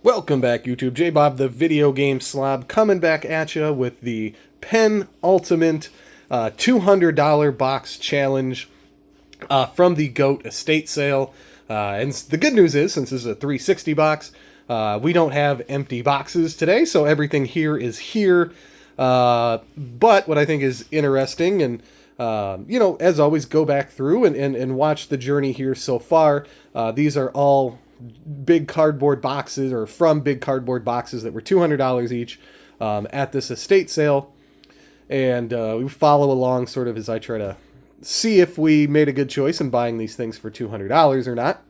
Welcome back, YouTube. J-Bob, the video game slob, coming back at you with the Penultimate $200 box challenge from the GOAT estate sale. And the good news is, since this is a 360 box, we don't have empty boxes today, so everything here is here. But what I think is interesting, and as always, go back through and watch the journey here so far. These are all big cardboard boxes, or from big cardboard boxes that were $200 each at this estate sale. And we follow along sort of as I try to see if we made a good choice in buying these things for $200 or not,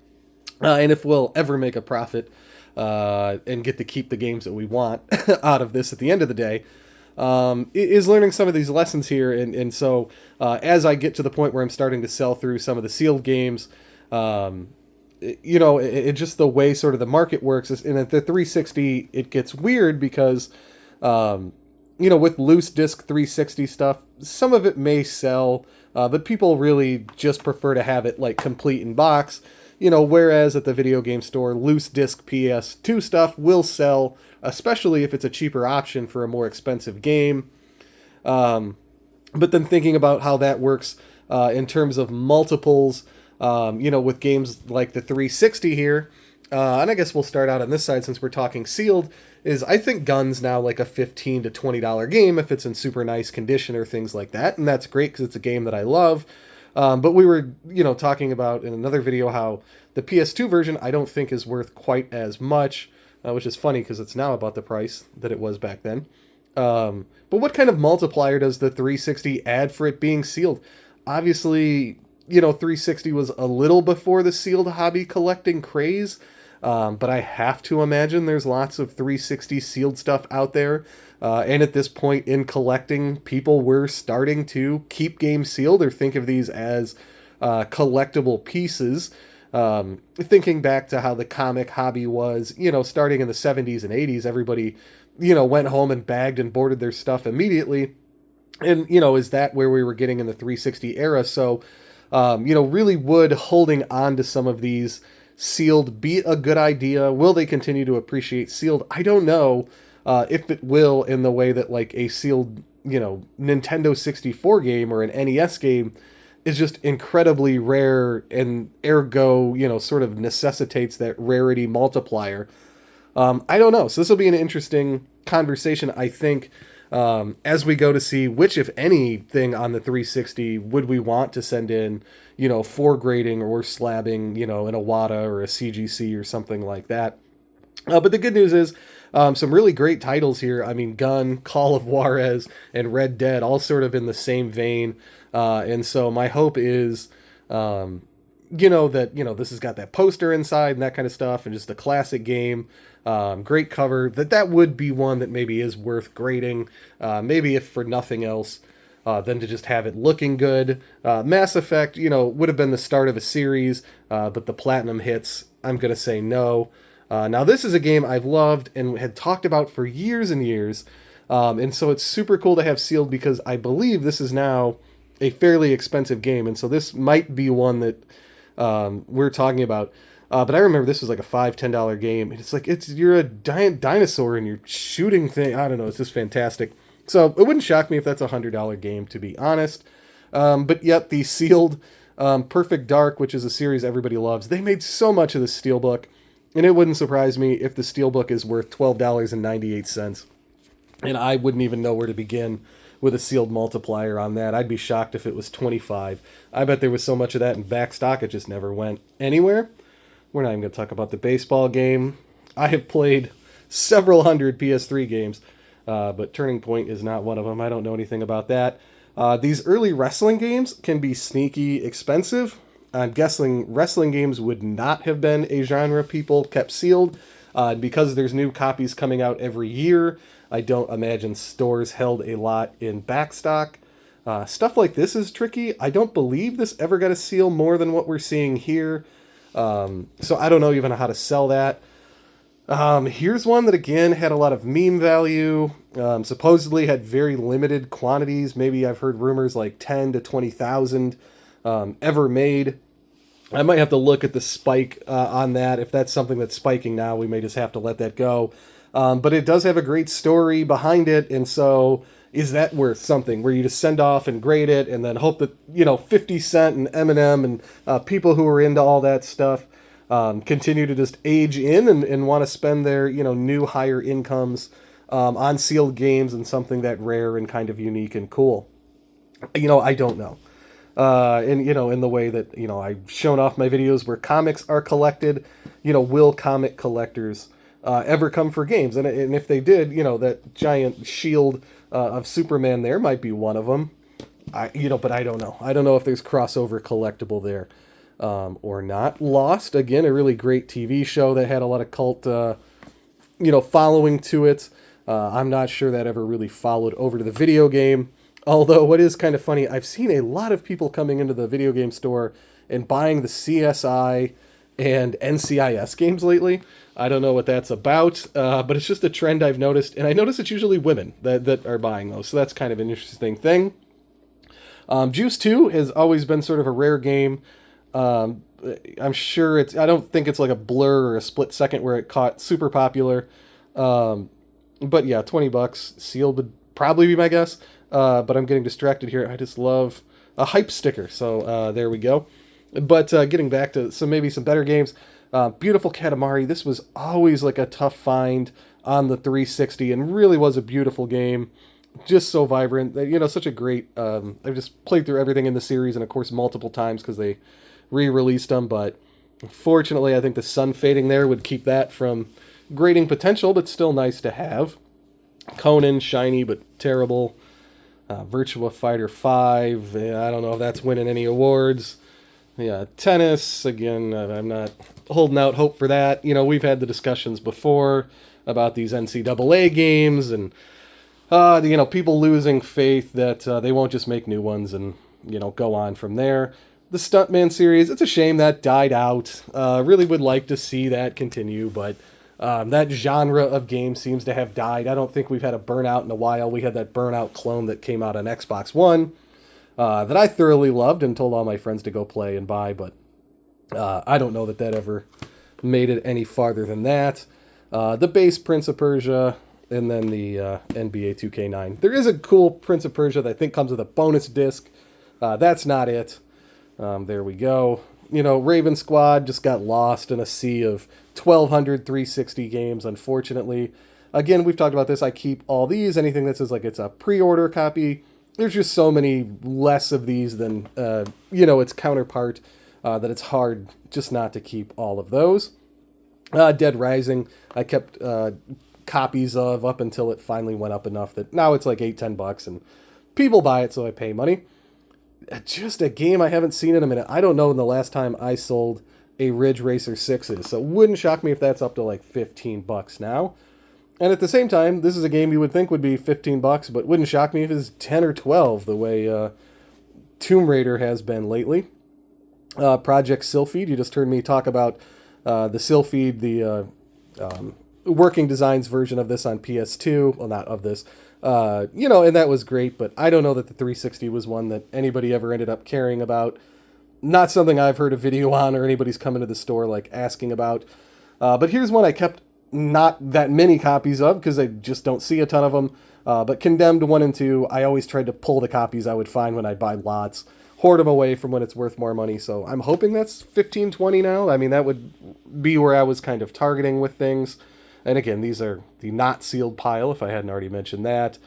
and if we'll ever make a profit and get to keep the games that we want out of this at the end of the day. Is learning some of these lessons here, and so as I get to the point where I'm starting to sell through some of the sealed games, it just the way sort of the market works is, and at the 360 it gets weird because with loose disc 360 stuff, some of it may sell, but people really just prefer to have it like complete in box. Whereas at the video game store, loose disc PS2 stuff will sell, especially if it's a cheaper option for a more expensive game. But then thinking about how that works in terms of multiples, with games like the 360 here, and I guess we'll start out on this side since we're talking sealed, is I think Gun's now like a $15 to $20 game if it's in super nice condition or things like that, and that's great because it's a game that I love. But we were, talking about in another video how the PS2 version I don't think is worth quite as much, which is funny because it's now about the price that it was back then. But what kind of multiplier does the 360 add for it being sealed? Obviously, 360 was a little before the sealed hobby collecting craze, but I have to imagine there's lots of 360 sealed stuff out there. And at this point in collecting, people were starting to keep games sealed or think of these as collectible pieces. Thinking back to how the comic hobby was, starting in the 70s and 80s, everybody, went home and bagged and boarded their stuff immediately. And, is that where we were getting in the 360 era? So, really would holding on to some of these sealed be a good idea? Will they continue to appreciate sealed? I don't know if it will in the way that like a sealed, Nintendo 64 game or an NES game is just incredibly rare and ergo, sort of necessitates that rarity multiplier. I don't know. So this will be an interesting conversation, I think, as we go to see which, if anything, on the 360 would we want to send in, for grading or slabbing, in a WATA or a CGC or something like that. But the good news is some really great titles here. I mean, Gun, Call of Juarez, and Red Dead, all sort of in the same vein. And so my hope is, this has got that poster inside and that kind of stuff, and just a classic game. Great cover. That would be one that maybe is worth grading. Maybe if for nothing else, than to just have it looking good. Mass Effect, would have been the start of a series, but the platinum hits, I'm going to say no. Now, this is a game I've loved and had talked about for years and years. And so it's super cool to have sealed because I believe this is now a fairly expensive game. And so this might be one that we're talking about. But I remember this was like a $5, $10 game. And it's like, you're a giant dinosaur and you're shooting thing. I don't know. It's just fantastic. So it wouldn't shock me if that's a $100 game, to be honest. But yet the sealed Perfect Dark, which is a series everybody loves, they made so much of the Steelbook. And it wouldn't surprise me if the Steelbook is worth $12.98. And I wouldn't even know where to begin with a sealed multiplier on that. I'd be shocked if it was 25. I bet there was so much of that in back stock it just never went anywhere. We're not even going to talk about the baseball game. I have played several hundred PS3 games, but Turning Point is not one of them. I don't know anything about that. These early wrestling games can be sneaky expensive. I'm guessing wrestling games would not have been a genre people kept sealed. Because there's new copies coming out every year, I don't imagine stores held a lot in backstock. Stuff like this is tricky. I don't believe this ever got a seal more than what we're seeing here. So I don't know even how to sell that. Here's one that, again, had a lot of meme value. Supposedly had very limited quantities. Maybe I've heard rumors like 10 to 20,000 ever made. I might have to look at the spike on that. If that's something that's spiking now, we may just have to let that go. But it does have a great story behind it, and so is that worth something where you just send off and grade it and then hope that, 50 Cent and Eminem and people who are into all that stuff continue to just age in and want to spend their, new higher incomes on sealed games and something that rare and kind of unique and cool. I don't know. And in the way that I've shown off my videos where comics are collected, will comic collectors ever come for games? And if they did, that giant shield of Superman there might be one of them. But I don't know. I don't know if there's crossover collectible there or not. Lost, again, a really great TV show that had a lot of cult, following to it. I'm not sure that ever really followed over to the video game. Although, what is kind of funny, I've seen a lot of people coming into the video game store and buying the CSI and NCIS games lately. I don't know what that's about, but it's just a trend I've noticed. And I notice it's usually women that are buying those. So that's kind of an interesting thing. Juice 2 has always been sort of a rare game. I'm sure I don't think it's like a Blur or a Split Second where it caught super popular. But yeah, $20 sealed would probably be my guess. But I'm getting distracted here. I just love a hype sticker. So there we go. But getting back to maybe some better games. Beautiful Katamari. This was always like a tough find on the 360 and really was a beautiful game. Just so vibrant. Such a great... I've just played through everything in the series and of course multiple times because they re-released them. But unfortunately, I think the sun fading there would keep that from grading potential, but still nice to have. Conan, shiny but terrible. Virtua Fighter 5, I don't know if that's winning any awards. Yeah, tennis, again, I'm not holding out hope for that. We've had the discussions before about these NCAA games and, people losing faith that they won't just make new ones and, go on from there. The Stuntman series, it's a shame that died out. Really would like to see that continue, but that genre of game seems to have died. I don't think we've had a Burnout in a while. We had that Burnout clone that came out on Xbox One that I thoroughly loved and told all my friends to go play and buy, but I don't know that ever made it any farther than that. The base Prince of Persia, and then the NBA 2K9. There is a cool Prince of Persia that I think comes with a bonus disc. That's not it. There we go. Raven Squad just got lost in a sea of 1,200 360 games, unfortunately. Again, we've talked about this. I keep all these. Anything that says, like, it's a pre-order copy. There's just so many less of these than, its counterpart that it's hard just not to keep all of those. Dead Rising, I kept copies of up until it finally went up enough that now it's like $8-10, and people buy it, so I pay money. Just a game I haven't seen in a minute. I don't know when the last time I sold a Ridge Racer 6 is, so it wouldn't shock me if that's up to like $15 now. And at the same time, this is a game you would think would be $15, but wouldn't shock me if it's 10 or 12 the way Tomb Raider has been lately. Project Sylphid, you just heard me talk about the Sylphid, the working designs version of this on PS2. Well, not of this. And that was great, but I don't know that the 360 was one that anybody ever ended up caring about. Not something I've heard a video on or anybody's coming to the store like asking about. But here's one I kept not that many copies of because I just don't see a ton of them. But Condemned 1 and 2, I always tried to pull the copies I would find when I'd buy lots, hoard them away from when it's worth more money. So I'm hoping that's 15, 20 now. I mean, that would be where I was kind of targeting with things. And again, these are the not sealed pile, if I hadn't already mentioned that.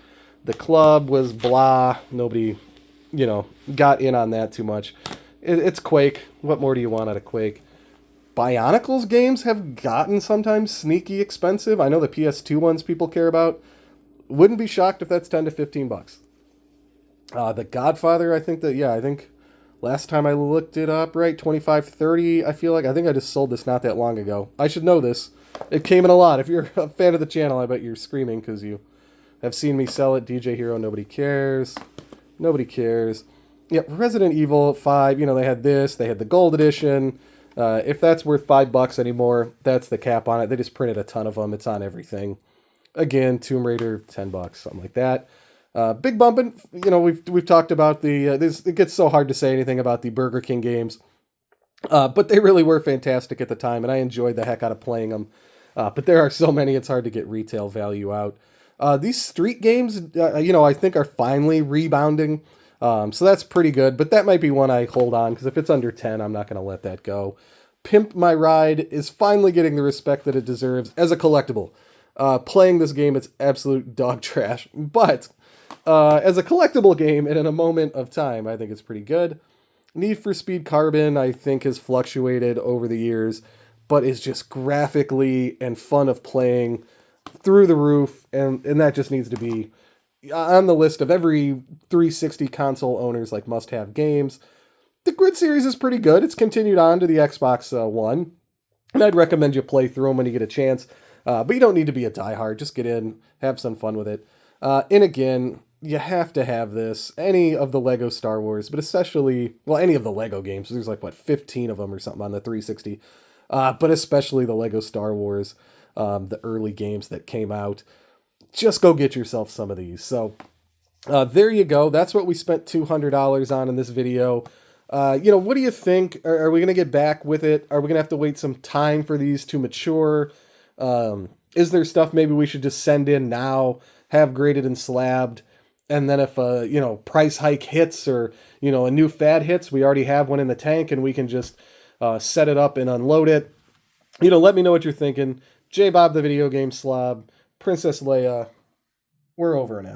The Club was blah. Nobody, got in on that too much. It's Quake. What more do you want out of Quake? Bionicle's games have gotten sometimes sneaky expensive. I know the PS2 ones people care about. Wouldn't be shocked if that's $10 to $15. The Godfather, I think last time I looked it up, right, 25, 30, I feel like. I think I just sold this not that long ago. I should know this. It came in a lot. If you're a fan of the channel, I bet you're screaming because you have seen me sell it. DJ Hero, nobody cares. Nobody cares. Yeah, Resident Evil 5, they had this. They had the Gold Edition. If that's worth $5 anymore, that's the cap on it. They just printed a ton of them. It's on everything. Again, Tomb Raider, $10, something like that. Big bumpin', we've talked about the, it gets so hard to say anything about the Burger King games. But they really were fantastic at the time, and I enjoyed the heck out of playing them. But there are so many, it's hard to get retail value out. These street games, I think are finally rebounding. So that's pretty good, but that might be one I hold on, because if it's under 10, I'm not going to let that go. Pimp My Ride is finally getting the respect that it deserves as a collectible. Playing this game, it's absolute dog trash, but as a collectible game and in a moment of time, I think it's pretty good. Need for Speed Carbon, I think, has fluctuated over the years, but is just graphically and fun of playing through the roof, and that just needs to be on the list of every 360 console owners like must-have games. The Grid series is pretty good. It's continued on to the Xbox One, and I'd recommend you play through them when you get a chance. But you don't need to be a diehard. Just get in, have some fun with it. And again, you have to have this. Any of the Lego Star Wars, but especially, well, any of the Lego games. There's like, 15 of them or something on the 360. But especially the Lego Star Wars, the early games that came out. Just go get yourself some of these. So there you go. That's what we spent $200 on in this video. What do you think? Are we going to get back with it? Are we going to have to wait some time for these to mature? Is there stuff maybe we should just send in now, have graded and slabbed, and then if a price hike hits or a new fad hits, we already have one in the tank and we can just set it up and unload it. Let me know what you're thinking. J Bob the Video Game Slob, Princess Leia, we're over and out.